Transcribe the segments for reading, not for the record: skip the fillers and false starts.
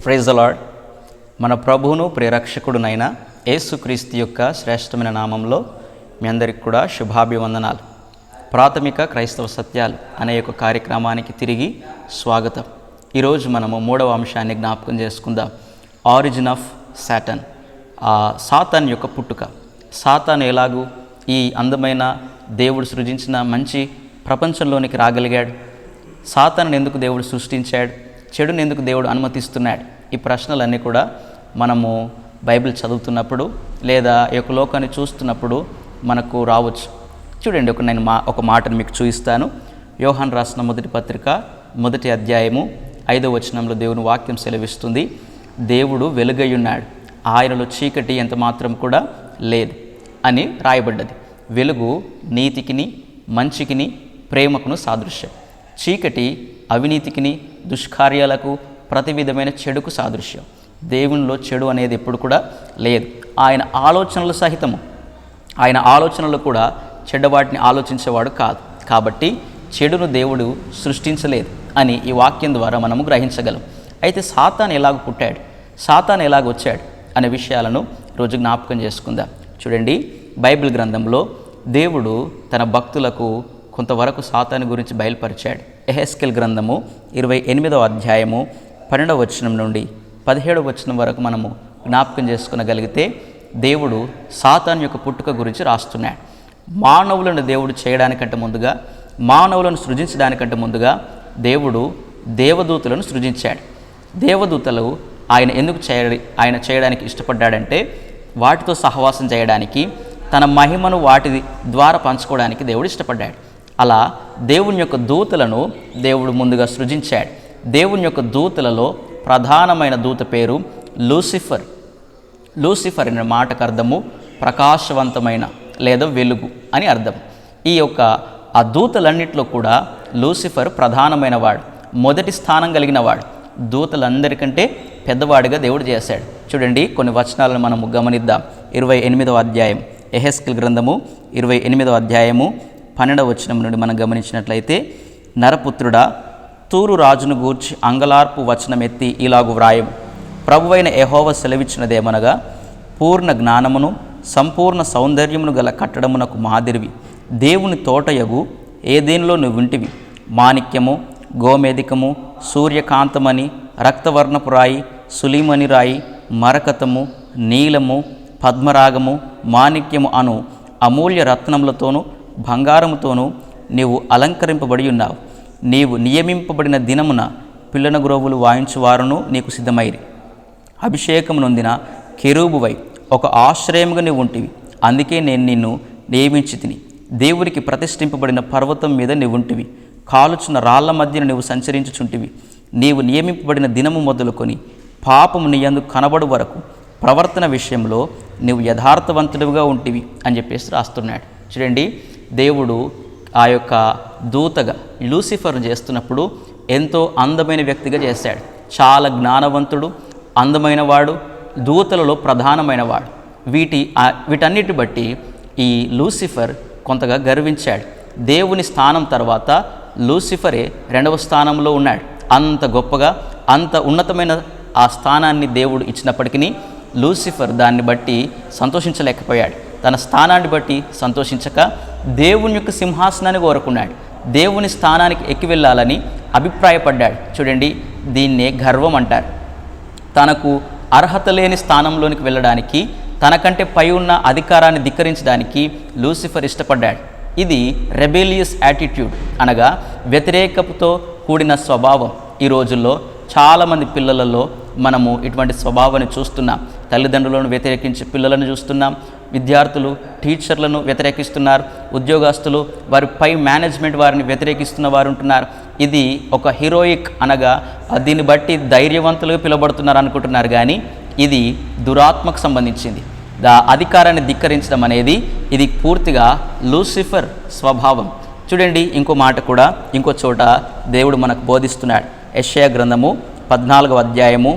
Praise the lord. మన ప్రభువును ప్రియరక్షకుడునైన యేసుక్రీస్తు యొక్క శ్రేష్టమైన నామంలో మీ అందరికి కూడా శుభాభివందనాలు. ప్రాథమిక క్రైస్తవ సత్యాలు అనే యొక్క కార్యక్రమానికి తిరిగి స్వాగతం. ఈరోజు మనము 3వ అంశాన్ని జ్ఞాపకం చేసుకుందాం. ఆరిజిన్ ఆఫ్ సాటన్, సాతాన్ యొక్క పుట్టుక. సాతాన్ ఎలాగూ ఈ అందమైన దేవుడు సృజించిన మంచి ప్రపంచంలోనికి రాగలిగాడు? సాతాను ఎందుకు దేవుడు సృష్టించాడు? చెడుని ఎందుకు దేవుడు అనుమతిస్తున్నాడు? ఈ ప్రశ్నలన్నీ కూడా మనము బైబిల్ చదువుతున్నప్పుడు లేదా ఈ యొక్క లోకాన్ని చూస్తున్నప్పుడు మనకు రావచ్చు. చూడండి, నేను ఒక మాటను మీకు చూపిస్తాను. యోహాను రాసిన మొదటి పత్రిక 1వ అధ్యాయము 5వ వచనంలో దేవుని వాక్యం సెలవిస్తుంది, దేవుడు వెలుగై ఉన్నాడు, ఆయనలో చీకటి ఎంత మాత్రం కూడా లేదు అని రాయబడ్డది. వెలుగు నీతికిని, మంచికిని, ప్రేమకును సాదృశ్యం. చీకటి అవినీతికిని, దుష్కార్యాలకు, ప్రతి విధమైన చెడుకు సాదృశ్యం. దేవునిలో చెడు అనేది ఎప్పుడు కూడా లేదు. ఆయన ఆలోచనలు సహితము, ఆయన ఆలోచనలు కూడా చెడ్డవాటిని ఆలోచించేవాడు కాదు. కాబట్టి చెడును దేవుడు సృష్టించలేదు అని ఈ వాక్యం ద్వారా మనము గ్రహించగలం. అయితే సాతాను ఎలాగ పుట్టాడు, సాతాను ఎలాగ వచ్చాడు అనే విషయాలను రోజు జ్ఞాపకం చేసుకుందాం. చూడండి, బైబిల్ గ్రంథంలో దేవుడు తన భక్తులకు కొంతవరకు సాతాను గురించి బయలుపరిచాడు. యెహెజ్కేలు గ్రంథము 28వ అధ్యాయము 12వ వచనం నుండి 17వ వచనం వరకు మనము జ్ఞాపకం చేసుకునగలిగితే దేవుడు సాతాను యొక్క పుట్టుక గురించి రాస్తున్నాడు. మానవులను దేవుడు చేయడానికంటే ముందుగా, మానవులను సృజించడానికంటే ముందుగా దేవుడు దేవదూతలను సృజించాడు. దేవదూతలు ఆయన ఎందుకు చేయడానికి ఇష్టపడ్డాడంటే వాటితో సహవాసం చేయడానికి, తన మహిమను వాటి ద్వారా పంచుకోవడానికి దేవుడు ఇష్టపడ్డాడు. అలా దేవుని యొక్క దూతలను దేవుడు ముందుగా సృజించాడు. దేవుని యొక్క దూతలలో ప్రధానమైన దూత పేరు లూసిఫర్. లూసిఫర్ అనే మాటకు అర్థము ప్రకాశవంతమైన లేదా వెలుగు అని అర్థం. ఈ యొక్క ఆ దూతలన్నింటిలో కూడా లూసిఫర్ ప్రధానమైన వాడు, మొదటి స్థానం కలిగిన వాడు. దూతలందరికంటే పెద్దవాడిగా దేవుడు చేశాడు. చూడండి, కొన్ని వచనాలను మనము గమనిద్దాం. 28వ అధ్యాయం, యెహెజ్కేలు గ్రంథము 28వ అధ్యాయము 12వ వచనం నుండి మనం గమనించినట్లయితే, నరపుత్రుడా, తూరు రాజును గూర్చి అంగలార్పు వచనం ఎత్తి ఇలాగు వ్రాయము. ప్రభువైన యెహోవా సెలవిచ్చినదేమనగా, పూర్ణ జ్ఞానమును సంపూర్ణ సౌందర్యమును గల కట్టడమునకు మాదిరివి దేవుని తోటయగు ఏదేనిలో నువ్వు వింటివి. మాణిక్యము, గోమేధికము, సూర్యకాంతమని, రక్తవర్ణపు రాయి, సులీమని రాయి, మరకతము, నీలము, పద్మరాగము, మాణిక్యము అను అమూల్య రత్నములతోనూ బంగారముతోనూ నీవు అలంకరింపబడి ఉన్నావు. నీవు నియమింపబడిన దినమున పిల్లన గురవులు వాయించువారును నీకు సిద్ధమైరి. అభిషేకము నొందిన కెరూబువై ఒక ఆశ్రయముగా నీవు ఉంటివి, అందుకే నేను నిన్ను నియమించి తిని. దేవుడికి ప్రతిష్ఠింపబడిన పర్వతం మీద నీవు ఉంటివి, కాలుచున్న రాళ్ల మధ్యన నీవు సంచరించుచుంటివి. నీవు నియమింపబడిన దినము మొదలుకొని పాపము నీ యందు కనబడు వరకు ప్రవర్తన విషయంలో నీవు యథార్థవంతుడిగా ఉంటివి అని చెప్పేసి రాస్తున్నాడు. చూడండి, దేవుడు ఆ యొక్క దూతగా లూసిఫర్ను చేస్తున్నప్పుడు ఎంతో అందమైన వ్యక్తిగా చేశాడు. చాలా జ్ఞానవంతుడు, అందమైన వాడు, దూతలలో ప్రధానమైన వాడు. వీటన్నిటి బట్టి ఈ లూసిఫర్ కొంతగా గర్వించాడు. దేవుని స్థానం తర్వాత లూసిఫరే 2వ స్థానంలో ఉన్నాడు. అంత గొప్పగా, అంత ఉన్నతమైన ఆ స్థానాన్ని దేవుడు ఇచ్చినప్పటికీ లూసిఫర్ దాన్ని బట్టి సంతోషించలేకపోయాడు. తన స్థానాన్ని బట్టి సంతోషించక దేవుని యొక్క సింహాసనాన్ని కోరుకున్నాడు. దేవుని స్థానానికి ఎక్కి వెళ్ళాలని అభిప్రాయపడ్డాడు. చూడండి, దీన్నే గర్వం అంటారు. తనకు అర్హత లేని స్థానంలోనికి వెళ్ళడానికి, తనకంటే పై ఉన్న అధికారాన్ని ధిక్కరించడానికి లూసిఫర్ ఇష్టపడ్డాడు. ఇది రెబెలియస్ యాటిట్యూడ్, అనగా వ్యతిరేకతతో కూడిన స్వభావం. ఈ రోజుల్లో చాలామంది పిల్లలలో మనము ఇటువంటి స్వభావాన్ని చూస్తున్నాం. తల్లిదండ్రులను వ్యతిరేకించే పిల్లలను చూస్తున్నాం. విద్యార్థులు టీచర్లను వ్యతిరేకిస్తున్నారు. ఉద్యోగస్తులు వారి పై మేనేజ్మెంట్ వారిని వ్యతిరేకిస్తున్న వారు ఉంటున్నారు. ఇది ఒక హీరోయిక్, అనగా దీన్ని బట్టి ధైర్యవంతులుగా పిలువబడుతున్నారు అనుకుంటున్నారు. కానీ ఇది దురాత్మకు సంబంధించింది. అధికారాన్ని ధిక్కరించడం అనేది ఇది పూర్తిగా లూసిఫర్ స్వభావం. చూడండి, ఇంకో మాట కూడా ఇంకో చోట దేవుడు మనకు బోధిస్తున్నాడు. యెషయా గ్రంథము 14వ అధ్యాయము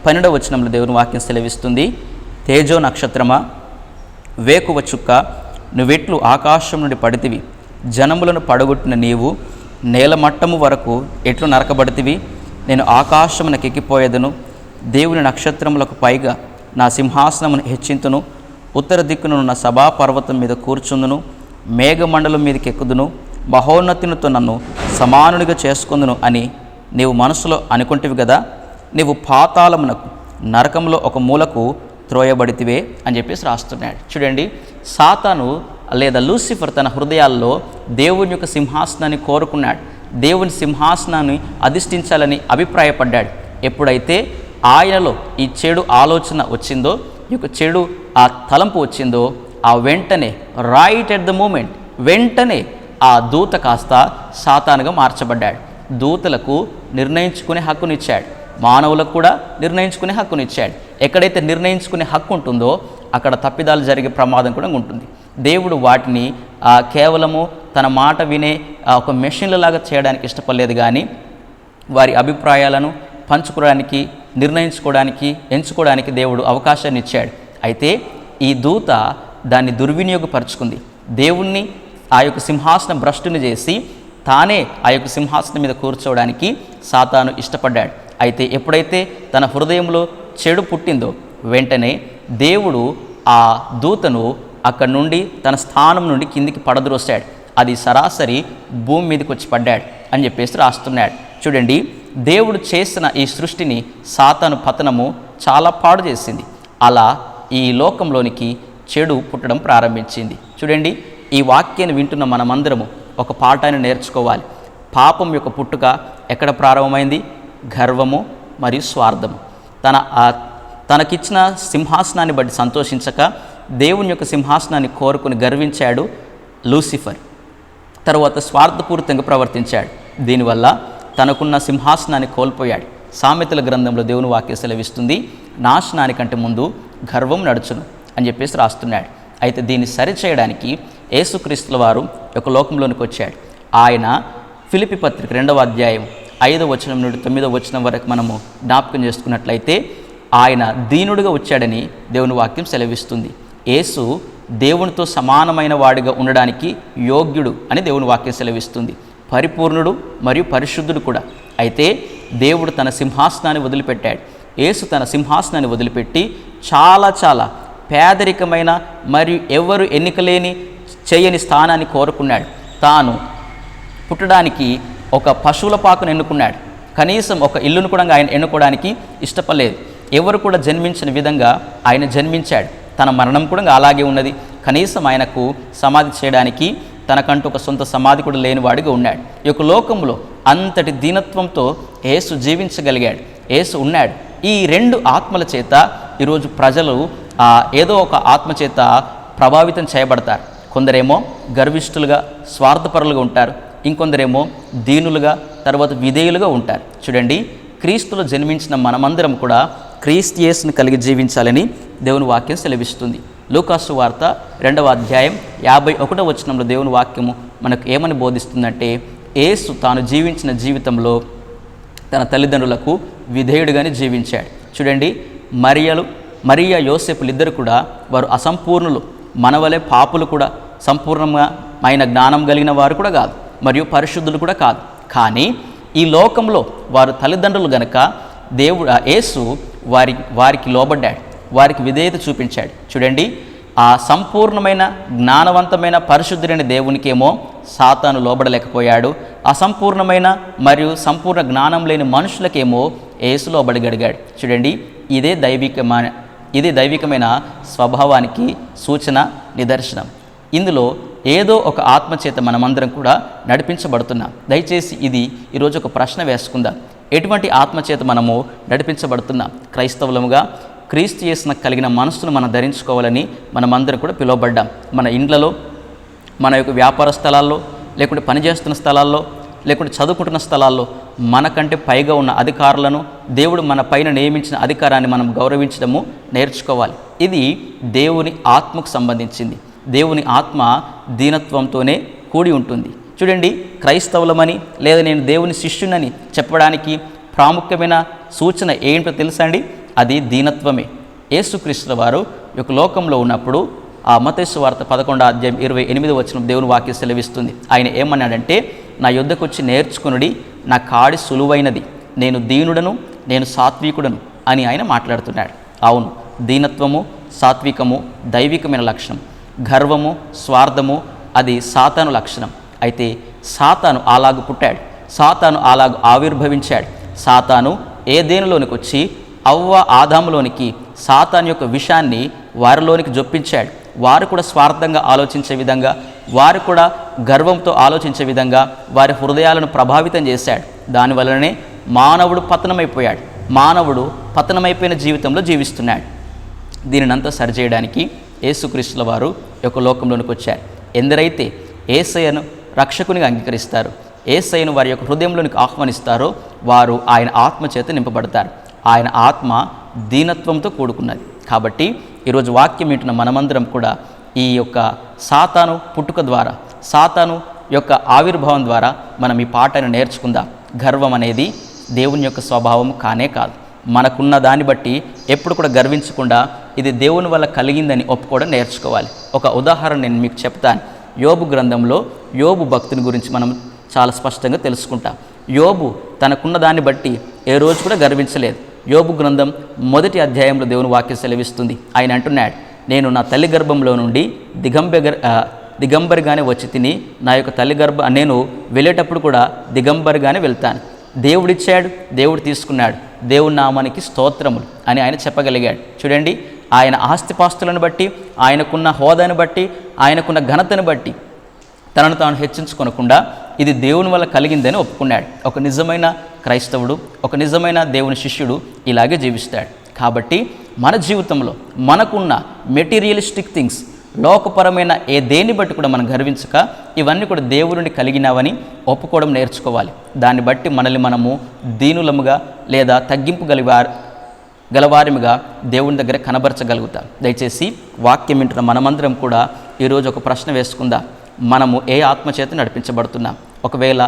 12వ వచనంలో దేవుని వాక్యం సెలవిస్తుంది, తేజో నక్షత్రమా, వేకువ చుక్క, నువ్వెట్లు ఆకాశం నుండి పడితివి, జనములను పడగొట్టిన నీవు నేల మట్టము వరకు ఎట్లు నరకబడితివి. నేను ఆకాశమునకెక్కిపోయేదను, దేవుని నక్షత్రములకు పైగా నా సింహాసనమును హెచ్చింతును, ఉత్తర దిక్కునున్న సభాపర్వతం మీద కూర్చుందును, మేఘమండలం మీదకి ఎక్కుదును, మహోన్నతినితో నన్ను సమానునిగా చేసుకుందును అని నీవు మనసులో అనుకుంటివి కదా. నీవు పాతాళమునకు, నరకంలో ఒక మూలకు త్రోయబడితివే అని చెప్పేసి రాస్తున్నాడు. చూడండి, సాతాను లేదా లూసిఫర్ తన హృదయాల్లో దేవుని యొక్క సింహాసనాన్ని కోరుకున్నాడు. దేవుని సింహాసనాన్ని అధిష్ఠించాలని అభిప్రాయపడ్డాడు. ఎప్పుడైతే ఆయనలో ఈ చెడు ఆలోచన వచ్చిందో, ఈ యొక్క చెడు ఆ తలంపు వచ్చిందో, ఆ వెంటనే రైట్ ఎట్ ద మూమెంట్ వెంటనే ఆ దూత కాస్త సాతానుగా మార్చబడ్డాడు. దూతలకు నిర్ణయించుకునే హక్కునిచ్చాడు, మానవులకు కూడా నిర్ణయించుకునే హక్కునిచ్చాడు. ఎక్కడైతే నిర్ణయించుకునే హక్కు ఉంటుందో అక్కడ తప్పిదాలు జరిగే ప్రమాదం కూడా ఉంటుంది. దేవుడు వాటిని కేవలము తన మాట వినే ఒక మెషిన్లలాగా చేయడానికి ఇష్టపడలేదు, కానీ వారి అభిప్రాయాలను పంచుకోవడానికి, నిర్ణయించుకోవడానికి, ఎంచుకోవడానికి దేవుడు అవకాశాన్ని ఇచ్చాడు. అయితే ఈ దూత దాన్ని దుర్వినియోగపరుచుకుంది. దేవుణ్ణి ఆ యొక్క సింహాసనం భ్రష్టుని చేసి తానే ఆ యొక్క సింహాసనం మీద కూర్చోవడానికి సాతాను ఇష్టపడ్డాడు. అయితే ఎప్పుడైతే తన హృదయంలో చెడు పుట్టిందో వెంటనే దేవుడు ఆ దూతను అక్కడి నుండి తన స్థానం నుండి కిందికి పడద్రోశాడు. అది సరాసరి భూమి మీదకి వచ్చి పడ్డాడు అని చెప్పేసి రాస్తున్నాడు. చూడండి, దేవుడు చేసిన ఈ సృష్టిని సాతాను పతనము చాలా పాడు చేసింది. అలా ఈ లోకంలోనికి చెడు పుట్టడం ప్రారంభించింది. చూడండి, ఈ వాక్యాన్ని వింటున్న మనమందరము ఒక పాఠాన్ని నేర్చుకోవాలి. పాపం యొక్క పుట్టుక ఎక్కడ ప్రారంభమైంది? గర్వము మరియు స్వార్థము. తనకిచ్చిన సింహాసనాన్ని బట్టి సంతోషించక దేవుని యొక్క సింహాసనాన్ని కోరుకుని గర్వించాడు లూసిఫర్. తరువాత స్వార్థపూరితంగా ప్రవర్తించాడు. దీనివల్ల తనకున్న సింహాసనాన్ని కోల్పోయాడు. సామెతల గ్రంథంలో దేవుని వాక్యం సెలవిస్తుంది, నాశనానికంటే ముందు గర్వం నడుచును అని చెప్పేసి రాస్తున్నాడు. అయితే దీన్ని సరిచేయడానికి యేసుక్రీస్తుల వారు ఒక లోకంలోనికి వచ్చాడు. ఆయన ఫిలిప్పీ పత్రిక 2వ అధ్యాయం 5వ వచనం నుండి 9వ వచనం వరకు మనము జ్ఞాపకం చేసుకున్నట్లయితే ఆయన దీనుడిగా వచ్చాడని దేవుని వాక్యం సెలవిస్తుంది. యేసు దేవునితో సమానమైన వాడిగా ఉండడానికి యోగ్యుడు అని దేవుని వాక్యం సెలవిస్తుంది. పరిపూర్ణుడు మరియు పరిశుద్ధుడు కూడా. అయితే దేవుడు తన సింహాసనాన్ని వదిలిపెట్టాడు. యేసు తన సింహాసనాన్ని వదిలిపెట్టి చాలా పేదరికమైన మరియు ఎవరు ఎన్నికలేని చేయని స్థానాన్ని కోరుకున్నాడు. తాను పుట్టడానికి ఒక పశువుల పాకను ఎన్నుకున్నాడు. కనీసం ఒక ఇల్లును కూడా ఆయన ఎన్నుకోవడానికి ఇష్టపడలేదు. ఎవరు కూడా జన్మించిన విధంగా ఆయన జన్మించాడు. తన మరణం కూడా అలాగే ఉన్నది. కనీసం ఆయనకు సమాధి చేయడానికి తనకంటూ ఒక సొంత సమాధి కూడా లేనివాడిగా ఉన్నాడు. ఈ యొక్క లోకంలో అంతటి దీనత్వంతో యేసు జీవించగలిగాడు. యేసు ఉన్నాడు. ఈ 2 ఆత్మల చేత ఈరోజు ప్రజలు ఏదో ఒక ఆత్మ చేత ప్రభావితం చేయబడతారు. కొందరేమో గర్విష్ఠులుగా, స్వార్థపరులుగా ఉంటారు. ఇంకొందరేమో దీనులుగా, తర్వాత విధేయులుగా ఉంటారు. చూడండి, క్రీస్తులో జన్మించిన మనమందరం కూడా క్రీస్తు యేసుని కలిగి జీవించాలని దేవుని వాక్యం సెలవిస్తుంది. లూకాసు వార్త 2వ అధ్యాయం 51వ వచనంలో దేవుని వాక్యము మనకు ఏమని బోధిస్తుందంటే, యేసు తాను జీవించిన జీవితంలో తన తల్లిదండ్రులకు విధేయుడిగానే జీవించాడు. చూడండి, మరియా యోసేపులు ఇద్దరు కూడా వారు అసంపూర్ణులు, మనవలే పాపులు కూడా, సంపూర్ణమైన జ్ఞానం కలిగిన వారు కూడా కాదు, మరియు పరిశుద్ధులు కూడా కాదు. కానీ ఈ లోకంలో వారు తల్లిదండ్రులు గనక యేసు వారికి లోబడ్డాడు, వారికి విధేయత చూపించాడు. చూడండి, ఆ సంపూర్ణమైన జ్ఞానవంతమైన పరిశుద్ధుడైన దేవునికేమో సాతాను లోబడలేకపోయాడు. అసంపూర్ణమైన మరియు సంపూర్ణ జ్ఞానం లేని మనుషులకేమో యేసు లోబడగలిగాడు. చూడండి, ఇదే దైవికమైన స్వభావానికి సూచన, నిదర్శనం. ఇందులో ఏదో ఒక ఆత్మచేత మనమందరం కూడా నడిపించబడుతున్నాం. దయచేసి ఈరోజు ఒక ప్రశ్న వేసుకుందాం. ఎటువంటి ఆత్మచేత మనము నడిపించబడుతున్నాం? క్రైస్తవులముగా క్రీస్తు యేసున కలిగిన మనస్సును మనం ధరించుకోవాలని మనమందరం కూడా పిలువబడ్డాం. మన ఇండ్లలో, మన యొక్క వ్యాపార స్థలాల్లో, లేకుంటే పనిచేస్తున్న స్థలాల్లో, లేకుంటే చదువుకుంటున్న స్థలాల్లో మనకంటే పైగా ఉన్న అధికారులను, దేవుడు మన పైన నియమించిన అధికారాన్ని మనం గౌరవించడము నేర్చుకోవాలి. ఇది దేవుని ఆత్మకు సంబంధించింది. దేవుని ఆత్మ దీనత్వంతోనే కూడి ఉంటుంది. చూడండి, క్రైస్తవులమని లేదా నేను దేవుని శిష్యునని చెప్పడానికి ప్రాముఖ్యమైన సూచన ఏంటో తెలుసా అండి? అది దీనత్వమే. యేసుక్రీస్తుల వారు యొక్క లోకంలో ఉన్నప్పుడు ఆ మత్తయి సువార్త 11వ అధ్యాయం 28వ వచనం దేవుని వాక్యం సెలవిస్తుంది. ఆయన ఏమన్నాడంటే, నా యొద్దకు వచ్చి నేర్చుకొనుడి, నా కాడి సులువైనది, నేను దీనుడను, నేను సాత్వికుడను అని ఆయన మాట్లాడుతున్నాడు. అవును, దీనత్వము, సాత్వికము దైవికమైన లక్షణం. గర్వము, స్వార్థము అది సాతాను లక్షణం. అయితే సాతాను అలాగు పుట్టాడు, సాతాను అలాగు ఆవిర్భవించాడు. సాతాను ఏదేనులోనికి వచ్చి అవ్వ ఆదాములోనికి సాతాను యొక్క విషాన్ని వారిలోనికి జొప్పించాడు. వారు కూడా స్వార్థంగా ఆలోచించే విధంగా, వారు కూడా గర్వంతో ఆలోచించే విధంగా వారి హృదయాలను ప్రభావితం చేశాడు. దానివల్లనే మానవుడు పతనమైపోయాడు. మానవుడు పతనమైపోయిన జీవితంలో జీవిస్తున్నాడు. దీనినంతా సరిచేయడానికి యేసుక్రీస్తుల వారు యొక్క లోకంలోనికి వచ్చారు. ఎందరైతే యేసయ్యను రక్షకునిగా అంగీకరిస్తారో, యేసయ్యను వారి యొక్క హృదయంలోనికి ఆహ్వానిస్తారో వారు ఆయన ఆత్మ చేత నింపబడతారు. ఆయన ఆత్మ దీనత్వంతో కూడుకున్నది. కాబట్టి ఈరోజు వాక్యం వింటున్న మనమందరం కూడా ఈ యొక్క సాతాను పుట్టుక ద్వారా, సాతాను యొక్క ఆవిర్భావం ద్వారా మనం ఈ పాఠాన్ని నేర్చుకుందాం. గర్వం అనేది దేవుని యొక్క స్వభావం కానే కాదు. మనకున్న దాన్ని బట్టి ఎప్పుడు కూడా గర్వించకుండా ఇది దేవుని వల్ల కలిగిందని ఒప్పుకోవడం నేర్చుకోవాలి. ఒక ఉదాహరణ నేను మీకు చెప్తాను. యోబు గ్రంథంలో యోబు భక్తుని గురించి మనం చాలా స్పష్టంగా తెలుసుకుంటాం. యోబు తనకున్న దాన్ని బట్టి ఏ రోజు కూడా గర్వించలేదు. యోబు గ్రంథం 1వ అధ్యాయంలో దేవుని వాక్యం సెలవిస్తుంది. ఆయన అంటున్నాడు, నేను నా తల్లి గర్భంలో నుండి దిగంబరిగానే వచ్చి తిని, నా యొక్క తల్లి నేను వెళ్ళేటప్పుడు కూడా దిగంబరిగానే వెళ్తాను. దేవుడిచ్చాడు, దేవుడు తీసుకున్నాడు, దేవుని నామానికి స్తోత్రములు అని ఆయన చెప్పగలిగాడు. చూడండి, ఆయన ఆస్తిపాస్తులను బట్టి, ఆయనకున్న హోదాను బట్టి, ఆయనకున్న ఘనతను బట్టి తనను తాను హెచ్చించుకొనకుండా ఇది దేవుని వల్ల కలిగిందని ఒప్పుకున్నాడు. ఒక నిజమైన క్రైస్తవుడు, ఒక నిజమైన దేవుని శిష్యుడు ఇలాగే జీవిస్తాడు. కాబట్టి మన జీవితంలో మనకున్న మెటీరియలిస్టిక్ థింగ్స్, లోకపరమైన దేన్ని బట్టి కూడా మనం గర్వించక ఇవన్నీ కూడా దేవుని కలిగినవని ఒప్పుకోవడం నేర్చుకోవాలి. దాన్ని బట్టి మనల్ని మనము దీనులముగా లేదా తగ్గింపు గలవారిగా దేవుని దగ్గర కనబరచగలుగుతాం. దయచేసి వాక్యం వింటున్న మనమందరం కూడా ఈరోజు ఒక ప్రశ్న వేసుకుందాం. మనము ఏ ఆత్మచేత నడిపించబడుతున్నాం? ఒకవేళ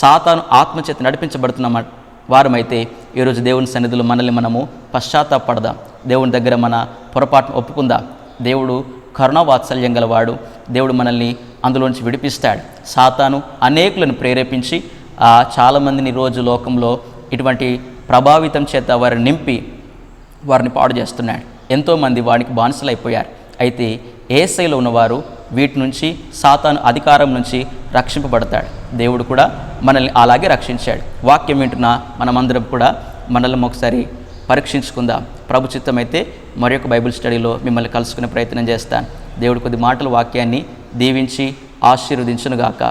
సాతాను ఆత్మచేత నడిపించబడుతున్న వారమైతే ఈరోజు దేవుని సన్నిధిలో మనల్ని మనము పశ్చాత్తాపడదాం. దేవుని దగ్గర మన పొరపాటును ఒప్పుకుందాం. దేవుడు కరుణావాత్సల్యం గలవాడు. దేవుడు మనల్ని అందులోంచి విడిపిస్తాడు. సాతాను అనేకులను ప్రేరేపించి చాలామందిని రోజు లోకంలో ఇటువంటి ప్రభావితం చేత వారిని నింపి వారిని పాడు చేస్తున్నాడు. ఎంతోమంది వాడికి బానిసలైపోయారు. అయితే యేసయ్యలో ఉన్నవారు వీటి నుంచి, సాతాను అధికారం నుంచి రక్షింపబడతాడు. దేవుడు కూడా మనల్ని అలాగే రక్షించాడు. వాక్యం వింటున్న మనమందరం కూడా మనల్ని ఒకసారి పరీక్షించుకుందాం. ప్రభు చిత్తమైతే మరొక బైబిల్ స్టడీలో మిమ్మల్ని కలుసుకునే ప్రయత్నం చేస్తాను. దేవుడు కొద్ది మాటల వాక్యాన్ని దీవించి ఆశీర్వదించునుగాక.